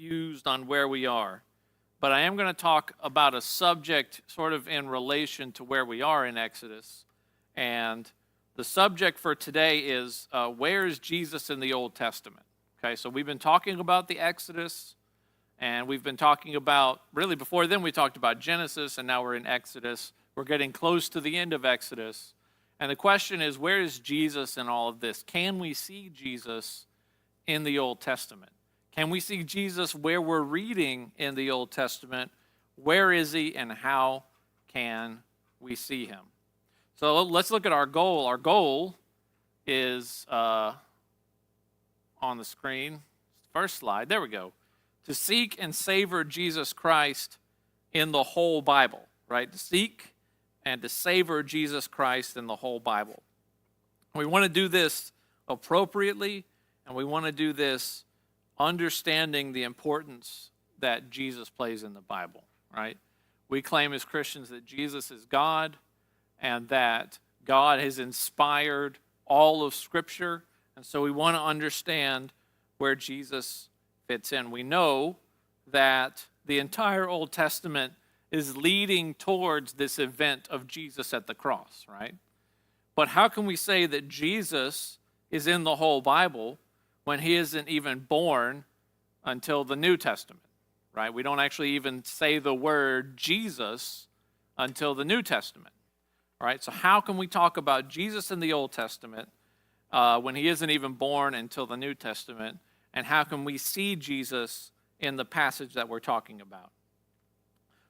confused on where we are. But I am going to talk about a subject sort of in relation to where we are in Exodus. And the subject for today is where is Jesus in the Old Testament? Okay, so we've been talking about the Exodus, and we've been talking about, really before then we talked about Genesis, and now we're in Exodus. We're getting close to the end of Exodus. And the question is, where is Jesus in all of this? Can we see Jesus in the Old Testament? Can we see Jesus where we're reading in the Old Testament? Where is he and how can we see him? So let's look at our goal. Our goal is on the screen. First slide. There we go. To seek and savor Jesus Christ in the whole Bible, right? To seek and to savor Jesus Christ in the whole Bible. We want to do this appropriately, and we want to do this understanding the importance that Jesus plays in the Bible, right? We claim as Christians that Jesus is God and that God has inspired all of Scripture, and so we want to understand where Jesus fits in. We know that the entire Old Testament is leading towards this event of Jesus at the cross, right? But how can we say that Jesus is in the whole Bible when he isn't even born until the New Testament, right? We don't actually even say the word Jesus until the New Testament, right? So how can we talk about Jesus in the Old Testament when he isn't even born until the New Testament? And how can we see Jesus in the passage that we're talking about?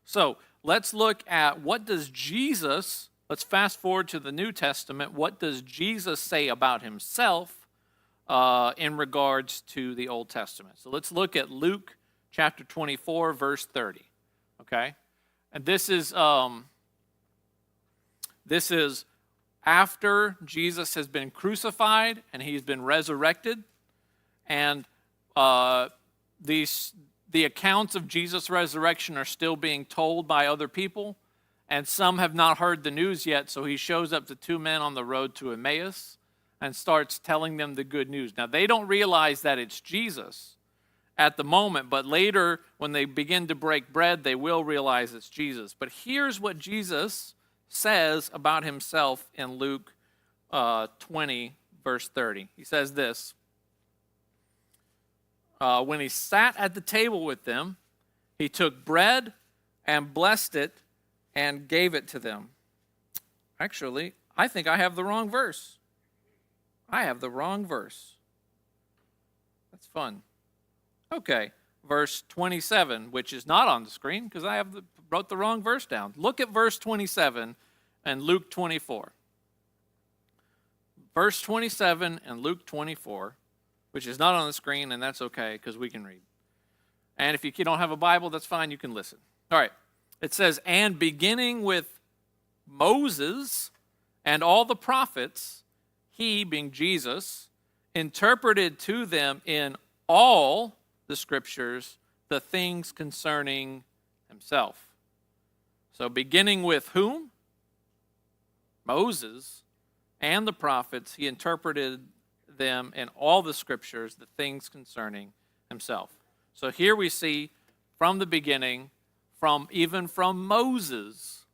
So let's look at what does Jesus, let's fast forward to the New Testament, what does Jesus say about himself in regards to the Old Testament? So let's look at Luke chapter 24, verse 30, okay? And this is after Jesus has been crucified and he's been resurrected, and the accounts of Jesus' resurrection are still being told by other people, and some have not heard the news yet, so he shows up to two men on the road to Emmaus and starts telling them the good news. Now, they don't realize that it's Jesus at the moment, but later, when they begin to break bread, they will realize it's Jesus. But here's what Jesus says about himself in Luke 20, verse 30. He says this: when he sat at the table with them, he took bread and blessed it and gave it to them. Actually, I think I have the wrong verse. I have the wrong verse. That's fun. Okay, verse 27, which is not on the screen because I wrote the wrong verse down. Look at verse 27 and Luke 24. Verse 27 and Luke 24. Which is not on the screen, and that's okay because we can read. And if you don't have a Bible, that's fine, you can listen. All right, it says, and beginning with Moses and all the prophets, he, being Jesus, interpreted to them in all the Scriptures the things concerning himself. So beginning with whom? Moses and the prophets, he interpreted them in all the Scriptures the things concerning himself. So here we see from the beginning, even from Moses,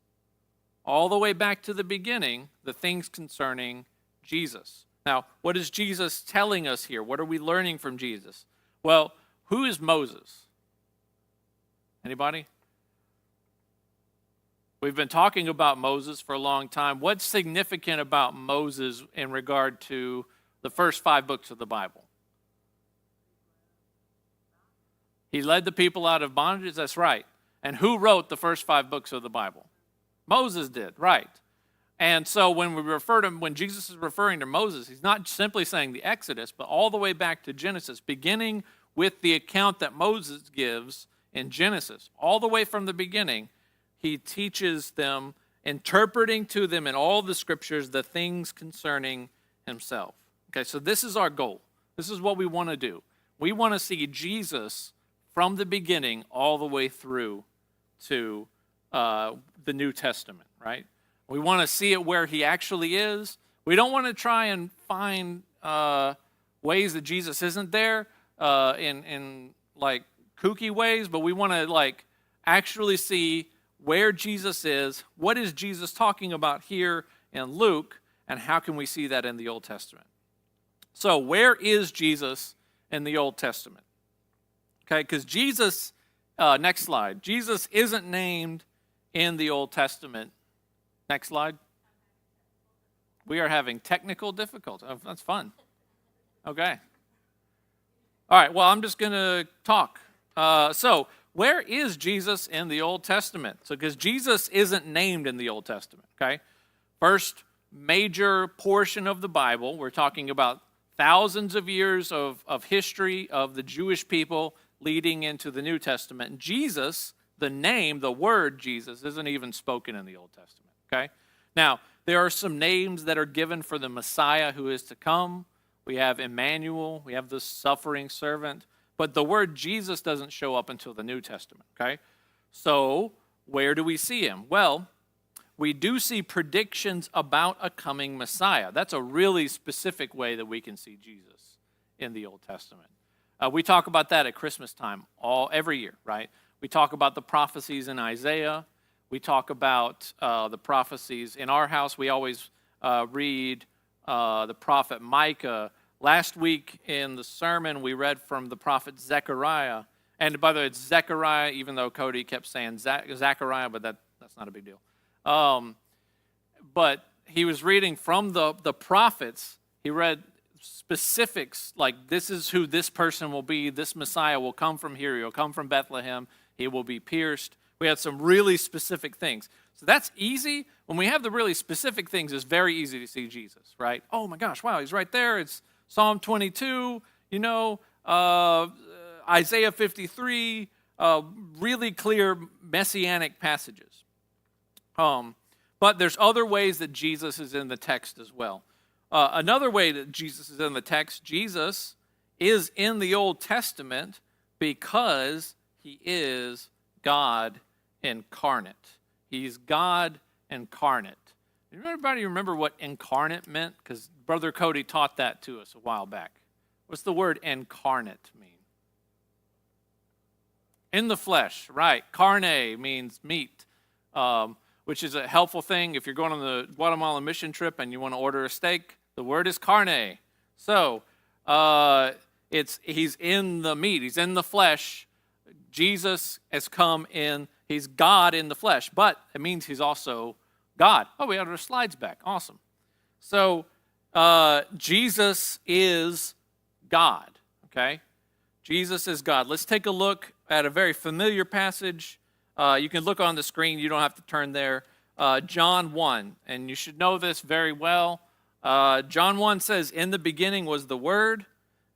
all the way back to the beginning, the things concerning Jesus. Now, what is Jesus telling us here? What are we learning from Jesus? Well, who is Moses? Anybody? We've been talking about Moses for a long time. What's significant about Moses in regard to the first 5 books of the Bible? He led the people out of bondage, that's right. And who wrote the first 5 books of the Bible? Moses did, right. And so when Jesus is referring to Moses, he's not simply saying the Exodus, but all the way back to Genesis, beginning with the account that Moses gives in Genesis. All the way from the beginning, he teaches them, interpreting to them in all the Scriptures the things concerning himself. Okay, so this is our goal. This is what we want to do. We want to see Jesus from the beginning all the way through to the New Testament, right? We want to see it where he actually is. We don't want to try and find ways that Jesus isn't there in like kooky ways, but we want to like actually see where Jesus is, what is Jesus talking about here in Luke, and how can we see that in the Old Testament. So where is Jesus in the Old Testament? Okay, because Jesus, next slide, Jesus isn't named in the Old Testament. Next slide. We are having technical difficulties. Oh, that's fun. Okay. All right, well, I'm just going to talk. So where is Jesus in the Old Testament? So because Jesus isn't named in the Old Testament, okay? First major portion of the Bible, we're talking about thousands of years of history of the Jewish people leading into the New Testament. And Jesus, the name, the word Jesus, isn't even spoken in the Old Testament, okay? Now, there are some names that are given for the Messiah who is to come. We have Emmanuel, we have the suffering servant, but the word Jesus doesn't show up until the New Testament, okay? So, where do we see him? Well, we do see predictions about a coming Messiah. That's a really specific way that we can see Jesus in the Old Testament. We talk about that at Christmas time every year, right? We talk about the prophecies in Isaiah. We talk about the prophecies in our house. We always read the prophet Micah. Last week in the sermon, we read from the prophet Zechariah. And by the way, it's Zechariah, even though Cody kept saying Zechariah, but that's not a big deal. But he was reading from the prophets. He read specifics, like this is who this person will be. This Messiah will come from here. He'll come from Bethlehem. He will be pierced. We had some really specific things. So that's easy. When we have the really specific things, it's very easy to see Jesus, right? Oh my gosh, wow, he's right there. It's Psalm 22, Isaiah 53, really clear messianic passages. But there's other ways that Jesus is in the text as well. Another way that Jesus is in the text, Jesus is in the Old Testament because he is God incarnate. He's God incarnate. Everybody remember what incarnate meant? Because Brother Cody taught that to us a while back. What's the word incarnate mean? In the flesh, right. Carne means meat, which is a helpful thing. If you're going on the Guatemala mission trip and you want to order a steak, the word is carne. So he's in the meat. He's in the flesh. Jesus has come in. He's God in the flesh, but it means he's also God. Oh, we have our slides back. Awesome. So Jesus is God, okay? Jesus is God. Let's take a look at a very familiar passage. You can look on the screen. You don't have to turn there. John 1, and you should know this very well. John 1 says, "In the beginning was the Word,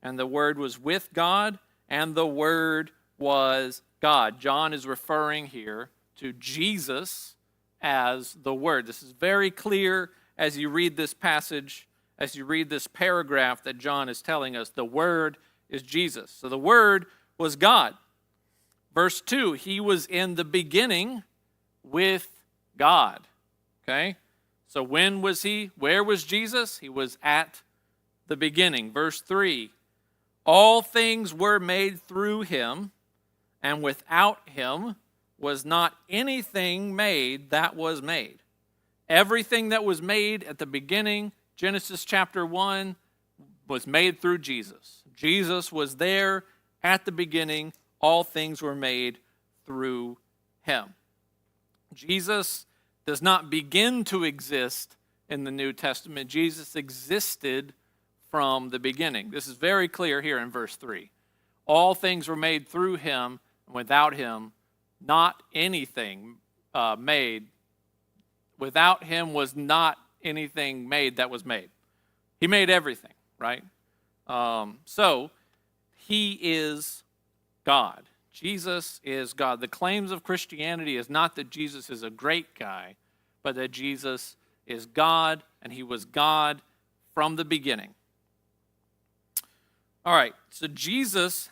and the Word was with God, and the Word was God." John is referring here to Jesus as the Word. This is very clear as you read this passage, as you read this paragraph that John is telling us. The Word is Jesus. So the Word was God. Verse 2, he was in the beginning with God. Okay? So when was he? Where was Jesus? He was at the beginning. Verse 3, all things were made through him, and without him was not anything made that was made. Everything that was made at the beginning, Genesis chapter 1, was made through Jesus. Jesus was there at the beginning. All things were made through him. Jesus does not begin to exist in the New Testament. Jesus existed from the beginning. This is very clear here in verse 3. All things were made through him, and without him, not anything made. Without him was not anything made that was made. He made everything, right? So, he is God. Jesus is God. The claims of Christianity is not that Jesus is a great guy, but that Jesus is God, and he was God from the beginning. All right, so Jesus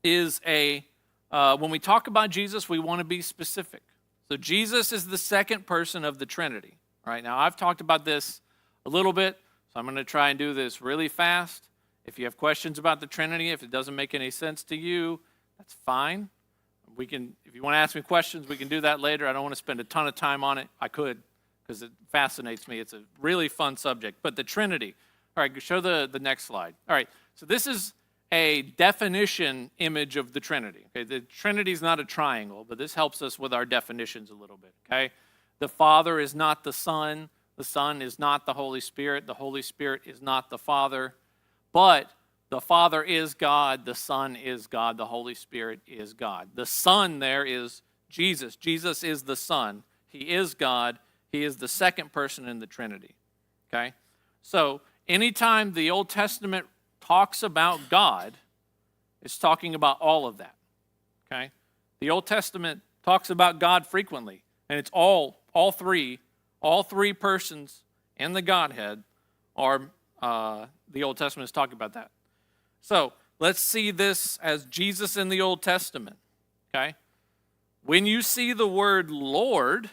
is when we talk about Jesus, we want to be specific. So Jesus is the second person of the Trinity. All right, now I've talked about this a little bit, so I'm going to try and do this really fast. If you have questions about the Trinity, if it doesn't make any sense to you, That's fine. We can, if you want to ask me questions, we can do that later. I don't want to spend a ton of time on it. I could, because it fascinates me. It's a really fun subject. But the Trinity. All right, show the next slide. All right, so this is a definition image of the Trinity. Okay, the Trinity is not a triangle, but this helps us with our definitions a little bit. Okay, the Father is not the Son is not the Holy Spirit is not the Father, but the Father is God, the Son is God, the Holy Spirit is God. The Son there is Jesus. Jesus is the Son. He is God. He is the second person in the Trinity. Okay, so anytime the Old Testament talks about God, it's talking about all of that. Okay? The Old Testament talks about God frequently, and it's all three persons in the Godhead are the Old Testament is talking about that. So let's see this as Jesus in the Old Testament. Okay? When you see the word Lord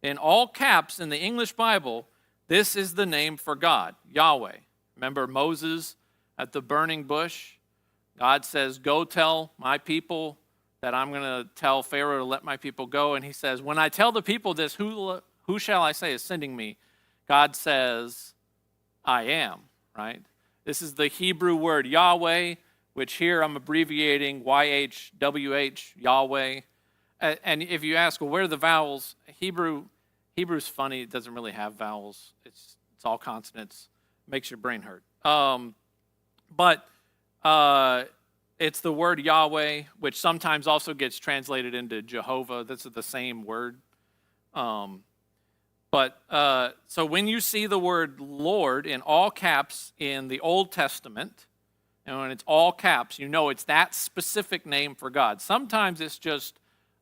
in all caps in the English Bible, this is the name for God, Yahweh. Remember Moses at the burning bush? God says, go tell my people that I'm going to tell Pharaoh to let my people go. And he says, when I tell the people this, who shall I say is sending me? God says, I am, right? This is the Hebrew word Yahweh, which here I'm abbreviating YHWH, Yahweh. And if you ask, well, where are the vowels? Hebrew's funny. It doesn't really have vowels. It's all consonants. Makes your brain hurt. But it's the word Yahweh, which sometimes also gets translated into Jehovah. This is the same word. So when you see the word Lord in all caps in the Old Testament, and when it's all caps, you know it's that specific name for God. Sometimes it's just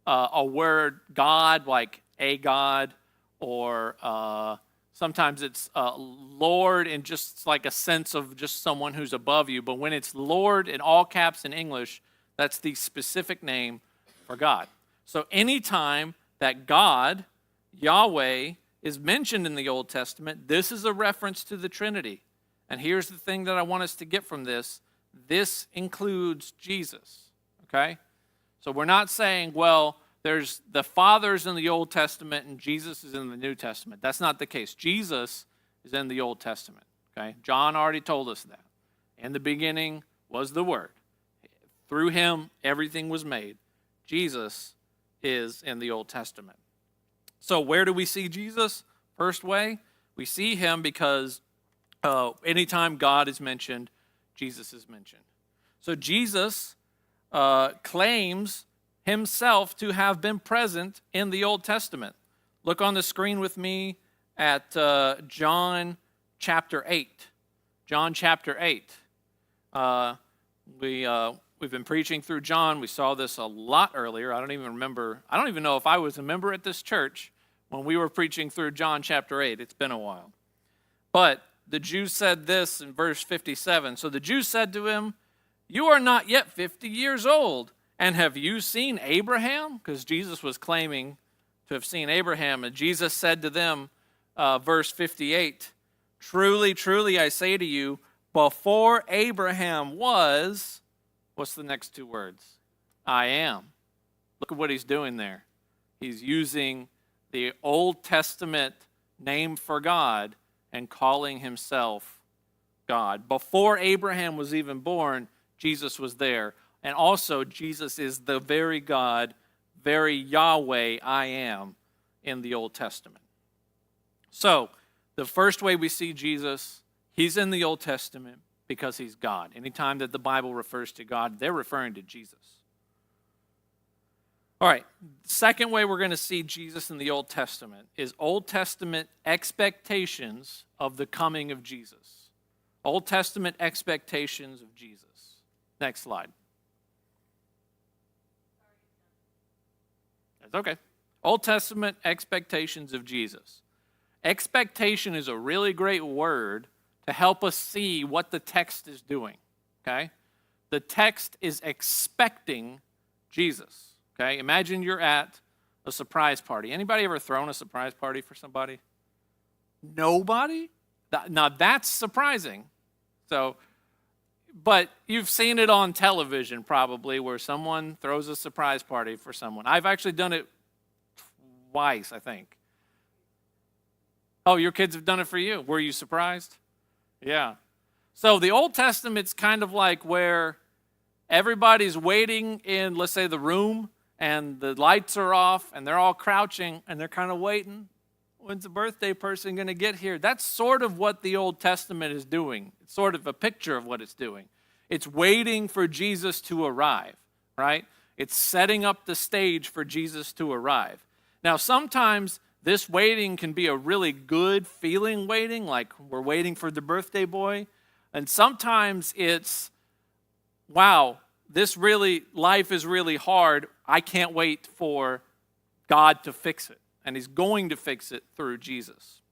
a word God, like a God, or sometimes it's Lord in just like a sense of just someone who's above you. But when it's Lord in all caps in English, that's the specific name for God. So anytime that God, Yahweh, is mentioned in the Old Testament, this is a reference to the Trinity. And here's the thing that I want us to get from this. This includes Jesus, okay? So we're not saying, well, there's the Father's in the Old Testament and Jesus is in the New Testament. That's not the case. Jesus is in the Old Testament, okay? John already told us that. In the beginning was the Word. Through him, everything was made. Jesus is in the Old Testament. So where do we see Jesus? First way, we see him because anytime God is mentioned, Jesus is mentioned. So Jesus claims himself to have been present in the Old Testament. Look on the screen with me at John chapter 8. John chapter 8. We've been preaching through John. We saw this a lot earlier. I don't even know if I was a member at this church when we were preaching through John chapter 8. It's been a while. But the Jews said this in verse 57. So the Jews said to him, "You are not yet 50 years old, and have you seen Abraham?" Because Jesus was claiming to have seen Abraham. And Jesus said to them, verse 58, "Truly, truly, I say to you, before Abraham was," what's the next two words? "I am." Look at what he's doing there. He's using the Old Testament name for God and calling himself God. Before Abraham was even born, Jesus was there. And also, Jesus is the very God, very Yahweh, I am, in the Old Testament. So, the first way we see Jesus, he's in the Old Testament because he's God. Anytime that the Bible refers to God, they're referring to Jesus. All right, second way we're going to see Jesus in the Old Testament is Old Testament expectations of the coming of Jesus. Old Testament expectations of Jesus. Next slide. That's okay. Old Testament expectations of Jesus. Expectation is a really great word to help us see what the text is doing, okay? The text is expecting Jesus, okay? Imagine you're at a surprise party. Anybody ever thrown a surprise party for somebody? Nobody? Now that's surprising. So but you've seen it on television probably where someone throws a surprise party for someone. I've actually done it twice, I think. Oh, your kids have done it for you. Were you surprised? Yeah. So the Old Testament's kind of like where everybody's waiting in, let's say, the room, and the lights are off, and they're all crouching, and they're kind of waiting. When's the birthday person going to get here? That's sort of what the Old Testament is doing. It's sort of a picture of what it's doing. It's waiting for Jesus to arrive, right? It's setting up the stage for Jesus to arrive. Now, sometimes this waiting can be a really good feeling waiting, like we're waiting for the birthday boy. And sometimes it's, wow, life is really hard. I can't wait for God to fix it. And he's going to fix it through Jesus.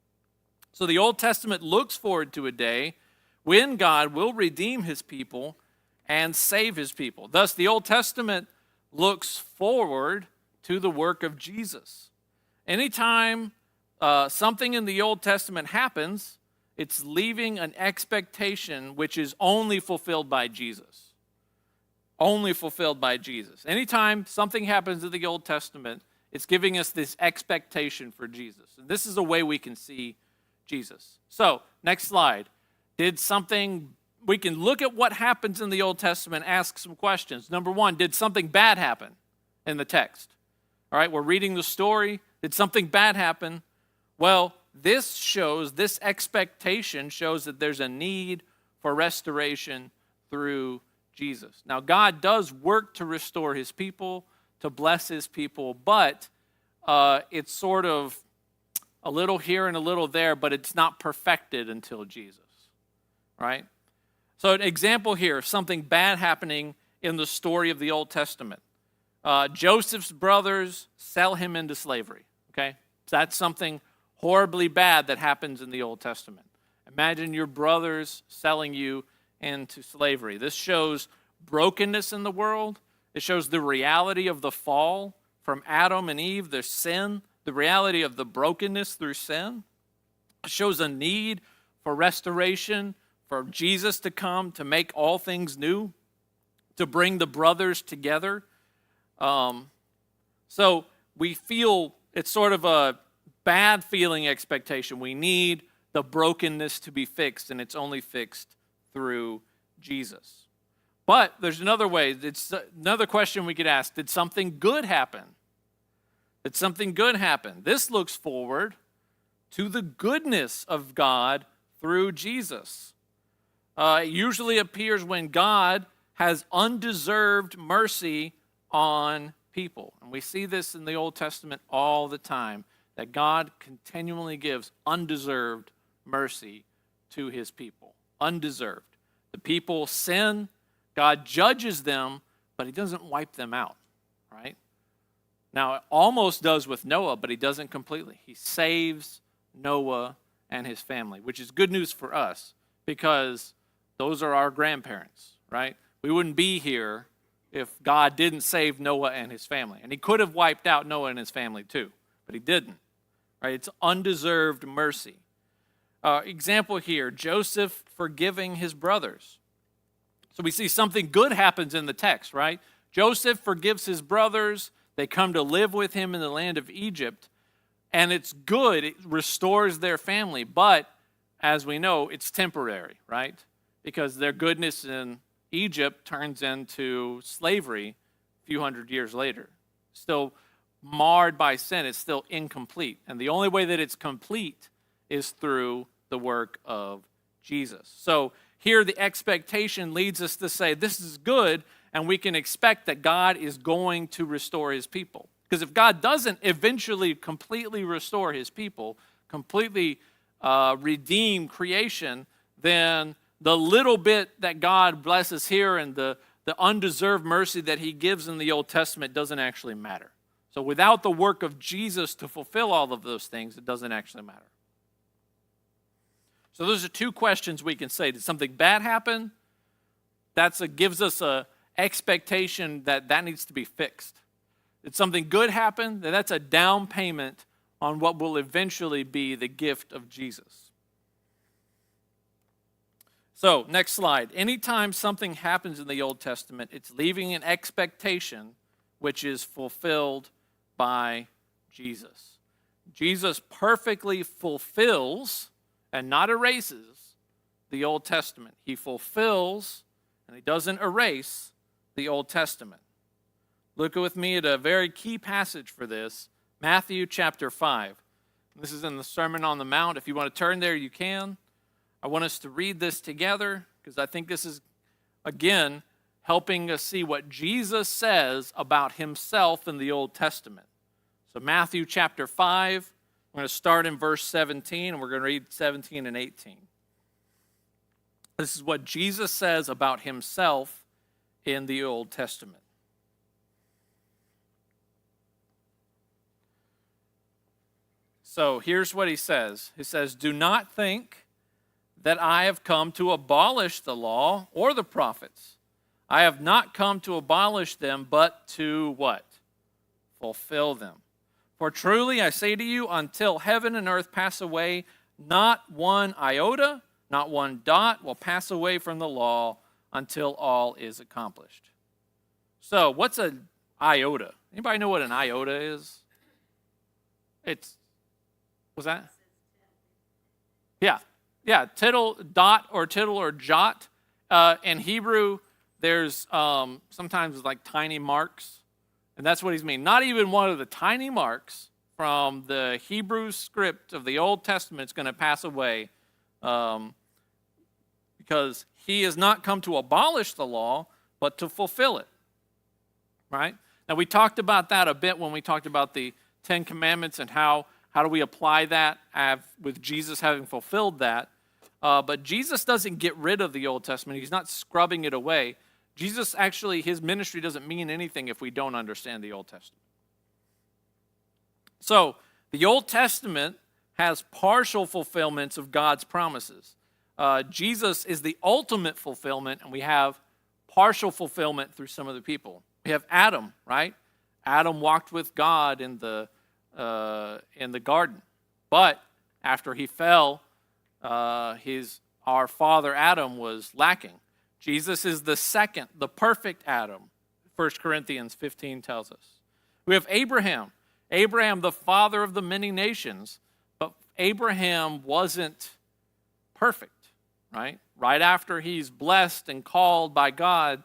So the Old Testament looks forward to a day when God will redeem his people and save his people. Thus, the Old Testament looks forward to the work of Jesus. Anytime something in the Old Testament happens, it's leaving an expectation which is only fulfilled by Jesus. Only fulfilled by Jesus. Anytime something happens in the Old Testament, it's giving us this expectation for Jesus. And this is a way we can see Jesus. So, next slide. We can look at what happens in the Old Testament, ask some questions. Number one, did something bad happen in the text? All right, we're reading the story. Did something bad happen? Well, this expectation shows that there's a need for restoration through Jesus. Now, God does work to restore his people, to bless his people, but it's sort of a little here and a little there, but it's not perfected until Jesus, right? So an example here, something bad happening in the story of the Old Testament. Joseph's brothers sell him into slavery, okay? So that's something horribly bad that happens in the Old Testament. Imagine your brothers selling you into slavery. This shows brokenness in the world. It shows the reality of the fall from Adam and Eve, their sin, the reality of the brokenness through sin. It shows a need for restoration, for Jesus to come to make all things new, to bring the brothers together. So we feel it's sort of a bad feeling expectation. We need the brokenness to be fixed, and it's only fixed through Jesus. But there's another way. It's another question we could ask. Did something good happen? Did something good happen? This looks forward to the goodness of God through Jesus. It usually appears when God has undeserved mercy on people. And we see this in the Old Testament all the time, that God continually gives undeserved mercy to his people. Undeserved. The people sin, God judges them, but he doesn't wipe them out, right? Now, it almost does with Noah, but he doesn't completely. He saves Noah and his family, which is good news for us because those are our grandparents, right? We wouldn't be here if God didn't save Noah and his family. And he could have wiped out Noah and his family too, but he didn't, right? It's undeserved mercy. Example here, Joseph forgiving his brothers. So we see something good happens in the text, right? Joseph forgives his brothers. They come to live with him in the land of Egypt. And it's good. It restores their family. But as we know, it's temporary, right? Because their goodness in Egypt turns into slavery a few hundred years later. Still marred by sin. It's still incomplete. And the only way that it's complete is through the work of Jesus. So here the expectation leads us to say this is good, and we can expect that God is going to restore his people. Because if God doesn't eventually completely restore his people, completely redeem creation, then the little bit that God blesses here and the undeserved mercy that he gives in the Old Testament doesn't actually matter. So without the work of Jesus to fulfill all of those things, it doesn't actually matter. So those are two questions we can say. Did something bad happen? That gives us a expectation that needs to be fixed. Did something good happen? That's a down payment on what will eventually be the gift of Jesus. So, next slide. Anytime something happens in the Old Testament, it's leaving an expectation which is fulfilled by Jesus. Jesus perfectly fulfills and not erases the Old Testament. He fulfills and he doesn't erase the Old Testament. Look with me at a very key passage for this, Matthew chapter 5. This is in the Sermon on the Mount. If you want to turn there, you can. I want us to read this together because I think this is, again, helping us see what Jesus says about himself in the Old Testament. So Matthew chapter 5, we're going to start in verse 17, and we're going to read 17 and 18. This is what Jesus says about himself in the Old Testament. So here's what he says. He says, "Do not think that I have come to abolish the law or the prophets. I have not come to abolish them, but to" what? Fulfill them. "For truly I say to you, until heaven and earth pass away, not one iota, not one dot will pass away from the law until all is accomplished." So what's an iota? Anybody know what an iota is? What's that? Yeah, tittle, dot, or tittle, or jot. In Hebrew, there's sometimes like tiny marks, and that's what he's meaning. Not even one of the tiny marks from the Hebrew script of the Old Testament is going to pass away, because he has not come to abolish the law, but to fulfill it. Right? Now, we talked about that a bit when we talked about the Ten Commandments and how do we apply that with Jesus having fulfilled that. But Jesus doesn't get rid of the Old Testament. He's not scrubbing it away. Jesus actually, his ministry doesn't mean anything if we don't understand the Old Testament. So the Old Testament has partial fulfillments of God's promises. Jesus is the ultimate fulfillment, and we have partial fulfillment through some of the people. We have Adam, right? Adam walked with God in the garden, but after he fell, our father Adam was lacking. Jesus is the second, the perfect Adam, 1 Corinthians 15 tells us. We have Abraham, the father of the many nations, but Abraham wasn't perfect, right? Right after he's blessed and called by God,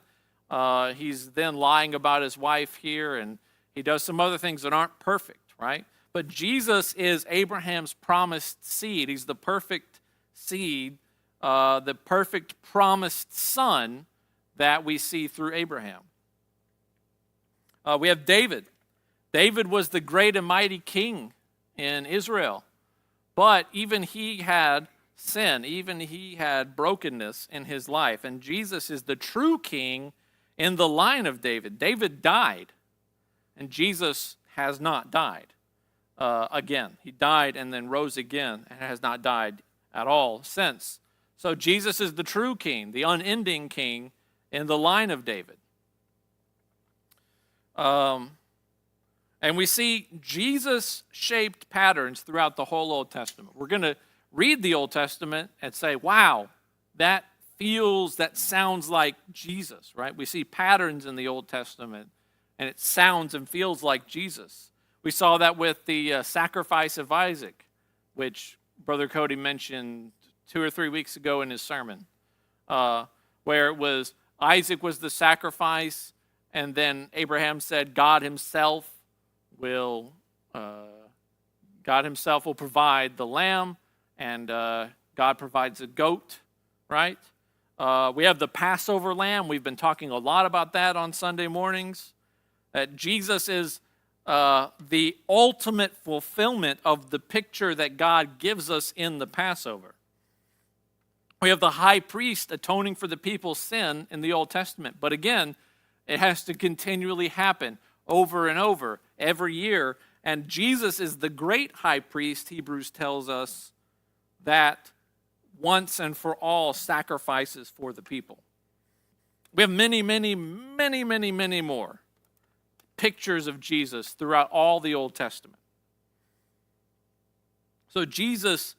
he's then lying about his wife here, and he does some other things that aren't perfect, right? But Jesus is Abraham's promised seed. He's the perfect seed, the perfect promised son that we see through Abraham. We have David. David was the great and mighty king in Israel, but even he had sin, even he had brokenness in his life, and Jesus is the true king in the line of David. David died, and Jesus has not died again. He died and then rose again and has not died at all since. So Jesus is the true king, the unending king in the line of David. And we see Jesus-shaped patterns throughout the whole Old Testament. We're going to read the Old Testament and say, wow, that sounds like Jesus, right? We see patterns in the Old Testament, and it sounds and feels like Jesus. We saw that with the sacrifice of Isaac, which Brother Cody mentioned 2 or 3 weeks ago in his sermon, where it was Isaac was the sacrifice, and then Abraham said God himself will provide the lamb, and God provides a goat, right? We have the Passover lamb. We've been talking a lot about that on Sunday mornings, that Jesus is the ultimate fulfillment of the picture that God gives us in the Passover. We have the high priest atoning for the people's sin in the Old Testament. But again, it has to continually happen over and over every year. And Jesus is the great high priest, Hebrews tells us, that once and for all sacrifices for the people. We have many, many, many, many, many more pictures of Jesus throughout all the Old Testament. So Jesus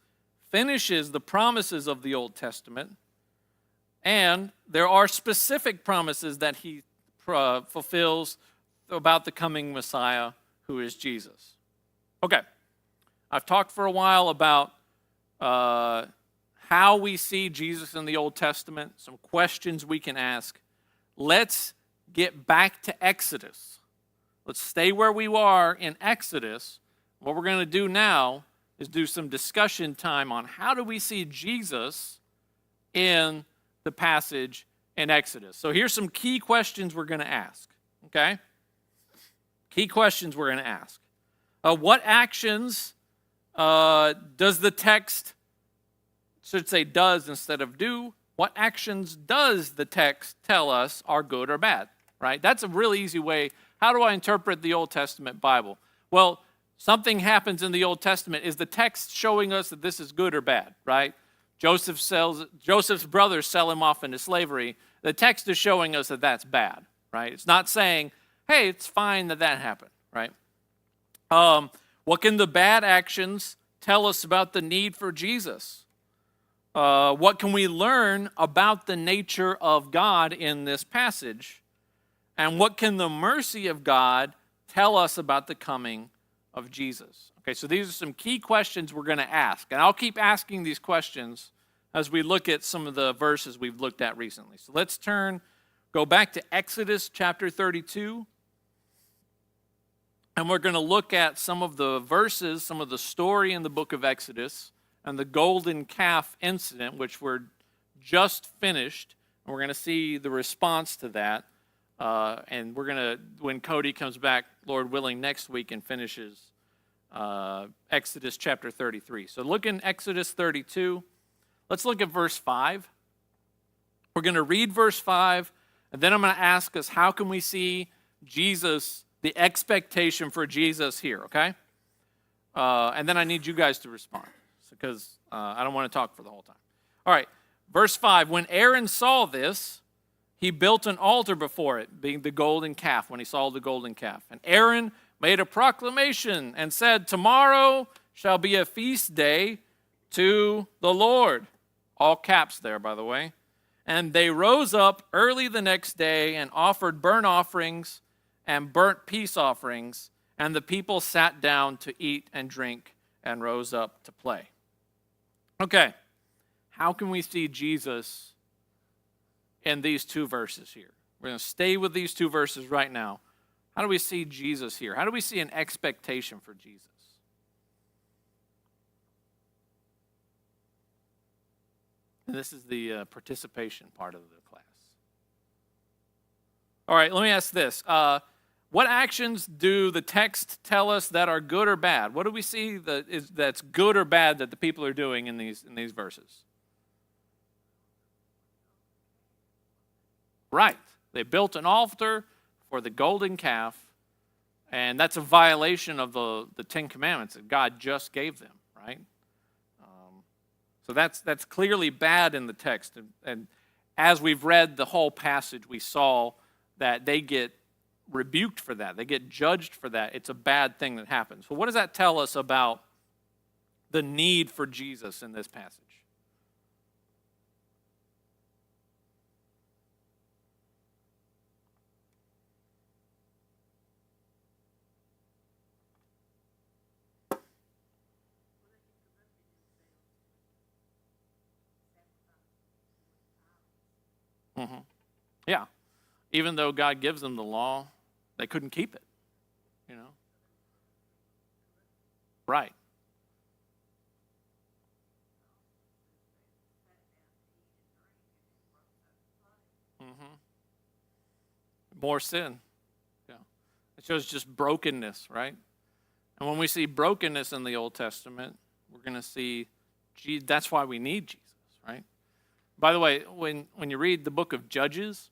finishes the promises of the Old Testament, And there are specific promises that he fulfills about the coming Messiah, who is Jesus. Okay, I've talked for a while about how we see Jesus in the Old Testament, some questions we can ask. Let's get back to Exodus. Let's stay where we are in Exodus. What we're going to do now is do some discussion time on how do we see Jesus in the passage in Exodus. So here's some key questions we're going to ask, okay? Key questions we're going to ask. What actions does the text, should say does instead of do, what actions does the text tell us are good or bad, right? That's a really easy way. How do I interpret the Old Testament Bible? Well, something happens in the Old Testament. Is the text showing us that this is good or bad, right? Joseph's brothers sell him off into slavery. The text is showing us that that's bad, right? It's not saying, hey, it's fine that happened, right? What can the bad actions tell us about the need for Jesus? What can we learn about the nature of God in this passage? And what can the mercy of God tell us about the coming of Jesus? Okay, so these are some key questions we're going to ask. And I'll keep asking these questions as we look at some of the verses we've looked at recently. So let's go back to Exodus chapter 32. And we're going to look at some of the verses, some of the story in the book of Exodus, and the golden calf incident, which we're just finished. And we're going to see the response to that. And we're going to, when Cody comes back, Lord willing, next week and finishes Exodus chapter 33. So look in Exodus 32. Let's look at verse 5. We're going to read verse 5, and then I'm going to ask us, how can we see Jesus, the expectation for Jesus here, okay? And then I need you guys to respond, because I don't want to talk for the whole time. All right, verse 5. When Aaron saw this, he built an altar before it, being the golden calf, when he saw the golden calf. And Aaron made a proclamation and said, tomorrow shall be a feast day to the Lord. All caps there, by the way. And they rose up early the next day and offered burnt offerings and burnt peace offerings. And the people sat down to eat and drink and rose up to play. Okay, how can we see Jesus in these two verses here? We're going to stay with these two verses right now. How do we see Jesus here? How do we see an expectation for Jesus? And this is the participation part of the class. All right, let me ask this. What actions do the text tell us that are good or bad? What do we see that's good or bad that the people are doing in these verses? Right. They built an altar for the golden calf, and that's a violation of the Ten Commandments that God just gave them, right? So that's clearly bad in the text. And as we've read the whole passage, we saw that they get rebuked for that. They get judged for that. It's a bad thing that happens. So what does that tell us about the need for Jesus in this passage? Mm-hmm. Yeah. Even though God gives them the law, they couldn't keep it, you know? Right. Mm-hmm. More sin. Yeah. It shows just brokenness, right? And when we see brokenness in the Old Testament, we're going to see, that's why we need Jesus, right? By the way, when you read the book of Judges,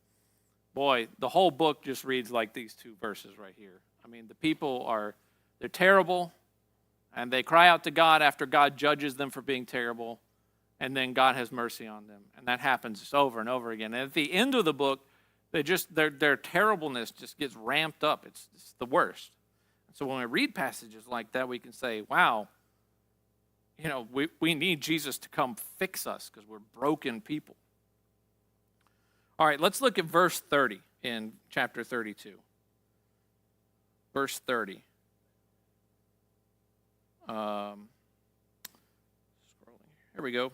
boy, the whole book just reads like these two verses right here. I mean, the people they're terrible, and they cry out to God after God judges them for being terrible, and then God has mercy on them. And that happens just over and over again. And at the end of the book, their terribleness just gets ramped up. It's the worst. So when we read passages like that, we can say, wow, we need Jesus to come fix us because we're broken people. All right, let's look at verse 30 in chapter 32. Verse 30. Scrolling. Here we go.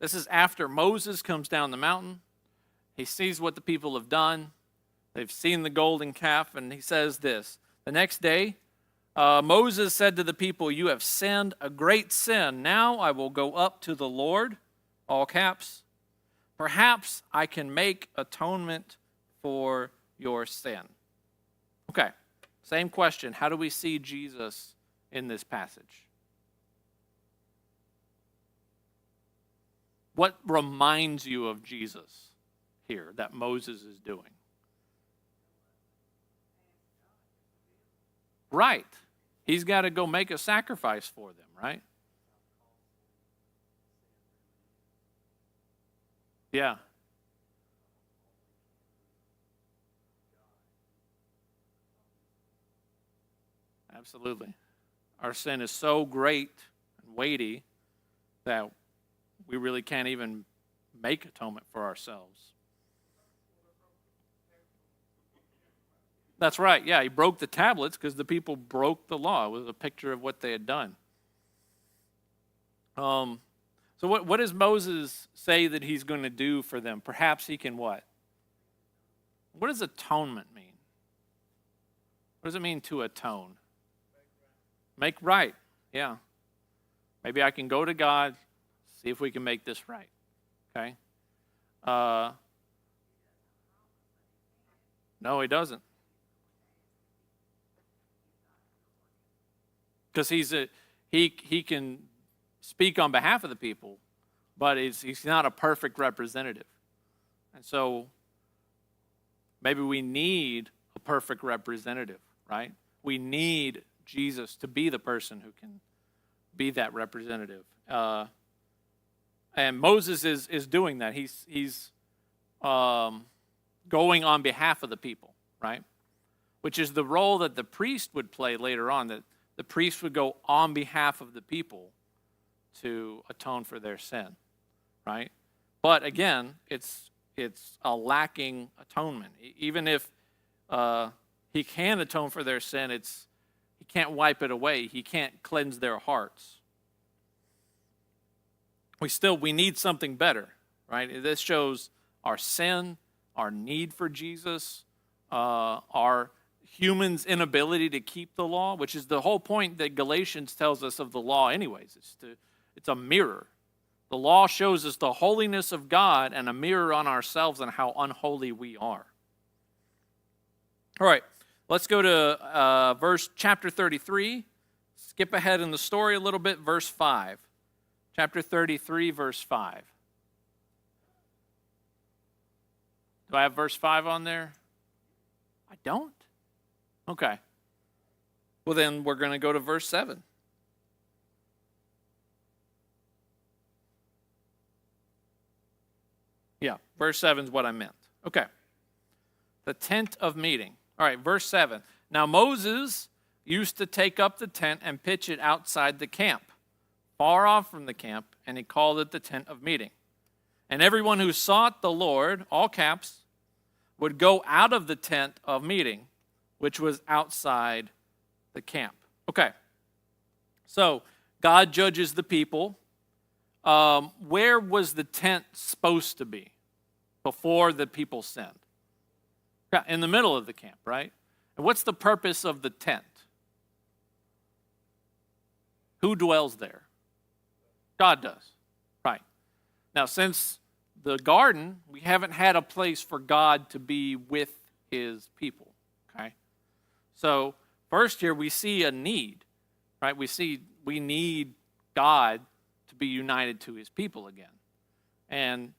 This is after Moses comes down the mountain. He sees what the people have done. They've seen the golden calf, and he says this. The next day, Moses said to the people, "You have sinned a great sin. Now I will go up to the Lord," all caps. "Perhaps I can make atonement for your sin." Okay, same question. How do we see Jesus in this passage? What reminds you of Jesus here that Moses is doing? Right. He's got to go make a sacrifice for them, right? Yeah. Absolutely. Our sin is so great and weighty that we really can't even make atonement for ourselves. That's right. Yeah, he broke the tablets because the people broke the law. It was a picture of what they had done. So what does Moses say that he's going to do for them? Perhaps he can what? What does atonement mean? What does it mean to atone? Make right. Yeah. Maybe I can go to God, see if we can make this right. Okay? No, he doesn't. Because he can speak on behalf of the people, but he's not a perfect representative. And so maybe we need a perfect representative, right? We need Jesus to be the person who can be that representative. And Moses is doing that. He's going on behalf of the people, right? Which is the role that the priest would play later on, that the priest would go on behalf of the people to atone for their sin, right? But again, it's a lacking atonement. Even if he can atone for their sin, he can't wipe it away. He can't cleanse their hearts. We need something better, right? This shows our sin, our need for Jesus, our humans' inability to keep the law, which is the whole point that Galatians tells us of the law anyways. It's a mirror. The law shows us the holiness of God and a mirror on ourselves and how unholy we are. All right, let's go to chapter 33. Skip ahead in the story a little bit, verse 5. Chapter 33, verse 5. Do I have verse 5 on there? I don't? Okay. Well, then we're going to go to verse 7. Yeah, verse 7 is what I meant. Okay. The tent of meeting. All right, verse 7. Now Moses used to take up the tent and pitch it outside the camp, far off from the camp, and he called it the tent of meeting. And everyone who sought the Lord, all caps, would go out of the tent of meeting, which was outside the camp. Okay, so God judges the people. Where was the tent supposed to be before the people sinned? Yeah, in the middle of the camp, right? And what's the purpose of the tent? Who dwells there? God does, right. Now, since the garden, we haven't had a place for God to be with his people, okay? So first here we see a need, right? We need God to be united to his people again. And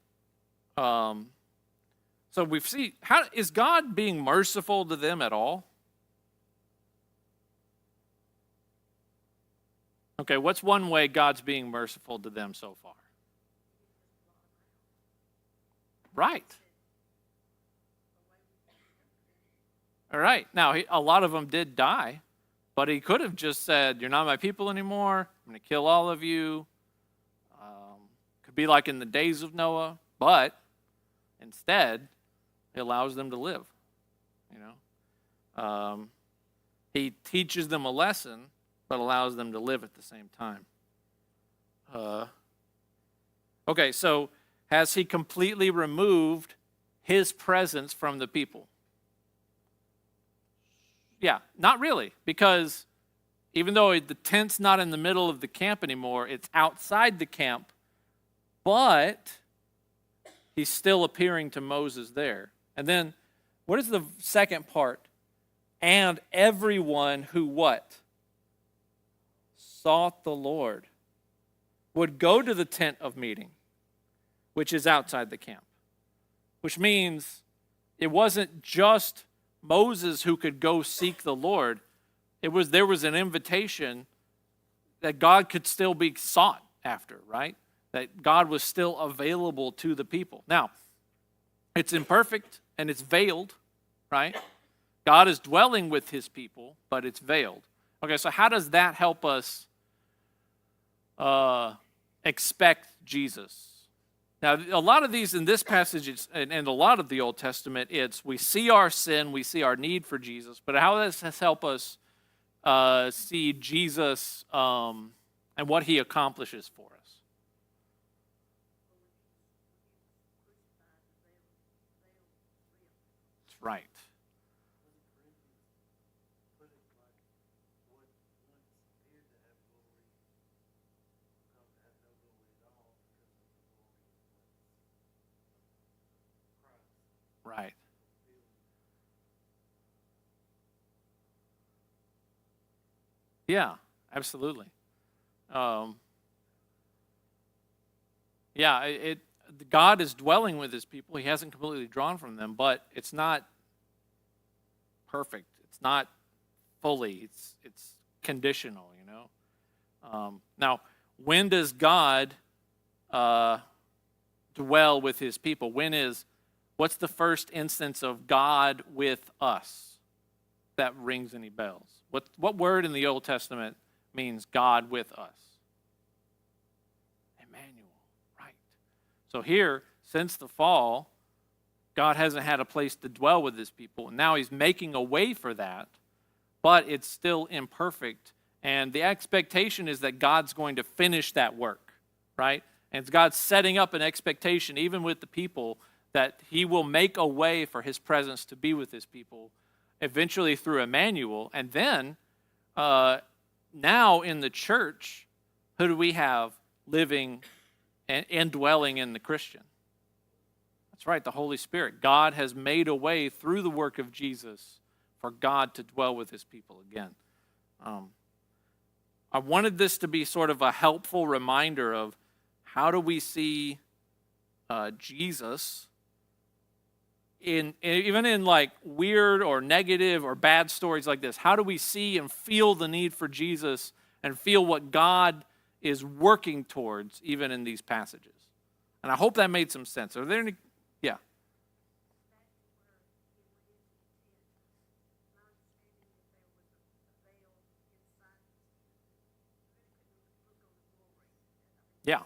so we see, how is God being merciful to them at all? Okay, what's one way God's being merciful to them so far? Right. All right. Now, a lot of them did die, but he could have just said, "You're not my people anymore. I'm going to kill all of you." Could be like in the days of Noah, but Instead, he allows them to live. You know, he teaches them a lesson, but allows them to live at the same time. Okay, so has he completely removed his presence from the people? Yeah, not really, because even though the tent's not in the middle of the camp anymore, it's outside the camp, but he's still appearing to Moses there. And then, what is the second part? And everyone who what? Sought the Lord would go to the tent of meeting, which is outside the camp. Which means it wasn't just Moses who could go seek the Lord. There was an invitation that God could still be sought after, right? That God was still available to the people. Now, it's imperfect and it's veiled, right? God is dwelling with his people, but it's veiled. Okay, so how does that help us expect Jesus? Now, a lot of these in this passage, and a lot of the Old Testament, it's we see our sin, we see our need for Jesus, but how does this help us see Jesus and what he accomplishes for us? That's right. Right. Yeah, absolutely. God is dwelling with his people. He hasn't completely drawn from them, but it's not perfect. It's not fully. It's conditional, you know. Now, when does God dwell with his people? What's the first instance of God with us that rings any bells? What word in the Old Testament means God with us? Emmanuel, right. So here, since the fall, God hasn't had a place to dwell with his people. And now he's making a way for that, but it's still imperfect. And the expectation is that God's going to finish that work, right? And God's setting up an expectation, even with the people, that he will make a way for his presence to be with his people, eventually through Emmanuel. And then, now in the church, who do we have living and indwelling in the Christian? That's right, the Holy Spirit. God has made a way through the work of Jesus for God to dwell with his people again. I wanted this to be sort of a helpful reminder of how do we see Jesus even in like weird or negative or bad stories like this. How do we see and feel the need for Jesus and feel what God is working towards even in these passages? And I hope that made some sense. Are there any? Yeah. Yeah.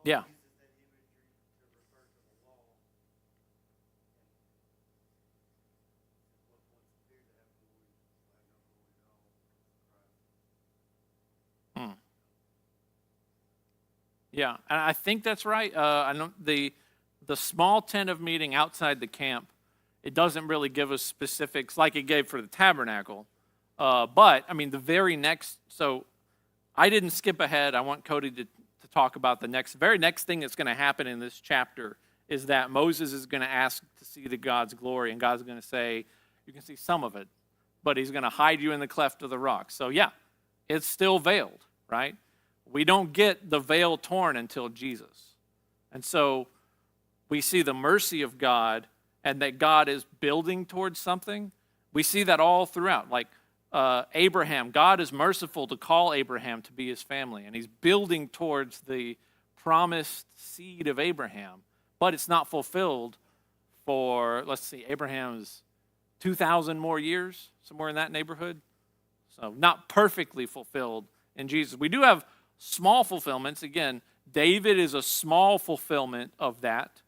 Yeah. Hmm. Yeah, and I think that's right. I know the small tent of meeting outside the camp, it doesn't really give us specifics like it gave for the tabernacle. But I mean, the very next. So I didn't skip ahead. I want Cody to talk about the very next thing that's going to happen in this chapter is that Moses is going to ask to see the God's glory, and God's going to say, you can see some of it, but he's going to hide you in the cleft of the rock. So yeah, it's still veiled, right? We don't get the veil torn until Jesus. And so we see the mercy of God and that God is building towards something. We see that all throughout. Like Abraham, God is merciful to call Abraham to be his family, and he's building towards the promised seed of Abraham, but it's not fulfilled for, let's see, Abraham's 2,000 more years, somewhere in that neighborhood. So not perfectly fulfilled in Jesus. We do have small fulfillments. Again, David is a small fulfillment of that.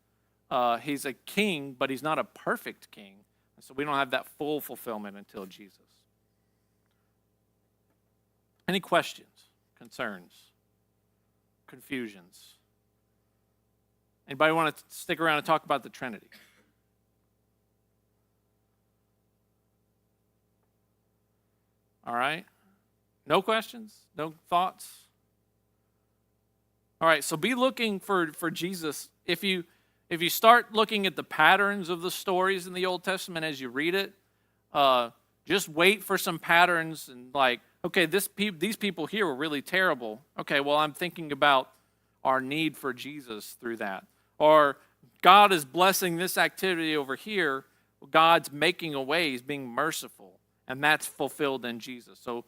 He's a king, but he's not a perfect king. So we don't have that full fulfillment until Jesus. Any questions, concerns, confusions? Anybody want to stick around and talk about the Trinity? All right. No questions? No thoughts? All right, so be looking for Jesus. If you start looking at the patterns of the stories in the Old Testament as you read it, just wait for some patterns and like, okay, these people here were really terrible. Okay, well, I'm thinking about our need for Jesus through that. Or God is blessing this activity over here. God's making a way. He's being merciful. And that's fulfilled in Jesus. So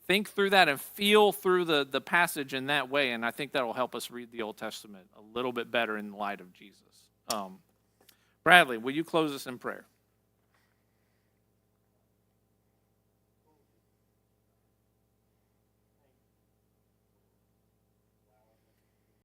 think through that and feel through the passage in that way. And I think that will help us read the Old Testament a little bit better in light of Jesus. Bradley, will you close us in prayer?